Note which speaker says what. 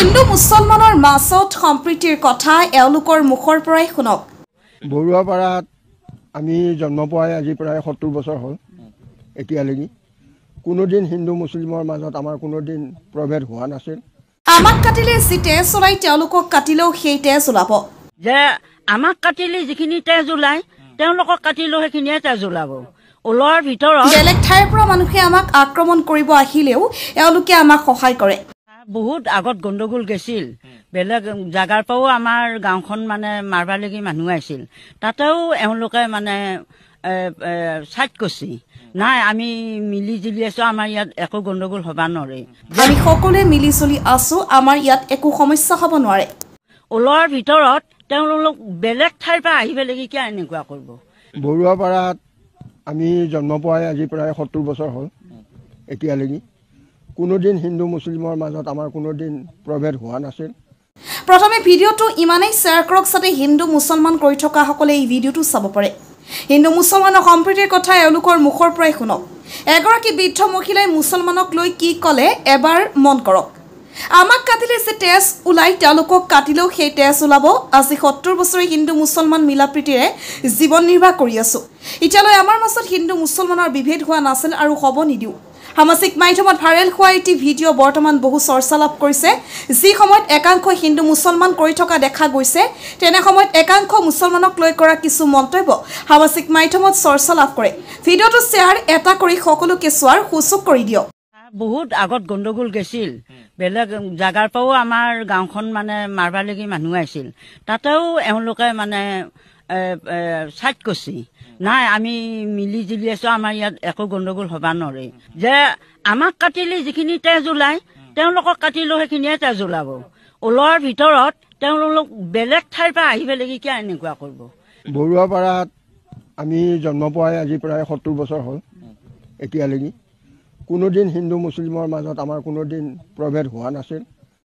Speaker 1: হিন্দু মুছলমানৰ মাজত সম্প্ৰীতিৰ কথা এওঁলোকৰ মুখৰ পৰাই শুনক।
Speaker 2: বৰুৱাপাৰাত আমি জন্ম পোৱাই আজি প্ৰায় 70 বছৰ হ'ল। এতিয়ালৈকে কোনোদিন হিন্দু মুছলিমৰ মাজত আমাৰ কোনোদিন প্ৰভেদ হোৱা নাছিল।
Speaker 1: আমাক কাটিলে যি তেজ ওলাই তেওঁলোকক কাটিলেও সেই তেজ ওলাব।
Speaker 3: যে আমাক কাটিলে যিখিনি তেজ ওলাই তেওঁলোকক কাটিলেও সেইখিনিয়ে তেজ ওলাব। ওলোৱাৰ ভিতৰত
Speaker 1: বেলেগ ঠাইৰ পৰা মানুহে আমাক আক্ৰমণ কৰিব আহিলেও এওঁলোকে আমাক সহায় কৰে।
Speaker 3: বহুত আগত গণ্ডগোল গেছিল, বেলেগ জাগাৰ পৰাও আমাৰ গাঁওখন মানে মাৰবালৈকে মানুহ আহিছিল, তাতেও এওঁলোকে মানে চাইড কৰিছে। নাই আমি মিলি জুলি আছো, আমাৰ ইয়াত একো গণ্ডগোল হ'ব নোৱাৰে।
Speaker 1: আমি সকলোৱে মিলি চলি আছো, আমাৰ ইয়াত একো সমস্যা হ'ব নোৱাৰে।
Speaker 3: ওলোৱাৰ ভিতৰত তেওঁলোক বেলেগ ঠাইৰ পৰা আহি পেলাই কিয় এনেকুৱা কৰিব।
Speaker 2: বৰুৱাপাৰাত আমি জন্ম পোৱাই আজি প্ৰায় 70 বছৰ হ'ল। এতিয়ালৈকে কোনোদিন হিন্দু মুছলিমৰ মাজত আমাৰ কোনোদিন প্ৰভেদ হোৱা নাছিল।
Speaker 1: প্ৰথমে ভিডিঅ'টো ইমানেই শ্বেয়াৰ কৰক যাতে হিন্দু মুছলমান কৰি থকাসকলে এই ভিডিঅ'টো চাব পাৰে। হিন্দু মুছলমানৰ সম্প্ৰীতিৰ কথা এওঁলোকৰ মুখৰ পৰাই শুনক। এগৰাকী বৃদ্ধ মহিলাই মুছলমানক লৈ কি ক'লে এবাৰ মন কৰক। আমাক কাটিলে যে তেজ ওলাই তেওঁলোকক কাটিলেও সেই তেজ ওলাব। আজি 70 বছৰে হিন্দু মুছলমান মিলাপ্ৰীতিৰে জীৱন নিৰ্বাহ কৰি আছো। এতিয়ালৈ আমাৰ মাজত হিন্দু মুছলমানৰ বিভেদ হোৱা নাছিল আৰু হ'ব নিদিওঁ। সামাজিক মাধ্যমত ভাইৰেল হোৱা এটি ভিডিঅ' বৰ্তমান বহু চৰ্চা লাভ কৰিছে। যি সময়ত একাংশ হিন্দু মুছলমান কৰি থকা দেখা গৈছে, তেনে সময়ত একাংশ মুছলমানক লৈ কৰা কিছু মন্তব্য সামাজিক মাধ্যমত চৰ্চা লাভ কৰে। ভিডিঅ'টো শ্বেয়াৰ এটা কৰি সকলোকে চোৱাৰ সুযোগ কৰি দিয়ক।
Speaker 3: বহুত আগত গণ্ডগোল গেছিল, বেলেগ জাগাৰ পৰাও আমাৰ গাঁওখন মানে মাৰবালৈকে মানুহ আহিছিল, তাতেও এওঁলোকে মানে চাইড কৰিছে। নাই আমি মিলি জুলি আছো, আমাৰ ইয়াত একো গণ্ডগোল হ'ব নোৱাৰে। যে আমাক কাটিলে যিখিনি তেজ ওলাই তেওঁলোকক কাটিলেও সেইখিনিয়ে তেজ ওলাব। ওলোৱাৰ ভিতৰত তেওঁলোক বেলেগ ঠাইৰ পৰা আহি পেলাই কিয় এনেকুৱা কৰিব।
Speaker 2: বৰুৱাপাৰাত আমি জন্ম পোৱাই আজি প্ৰায় 70 বছৰ হ'ল। এতিয়ালৈকে কোনোদিন হিন্দু মুছলিমৰ মাজত আমাৰ কোনোদিন প্ৰভেদ হোৱা নাছিল।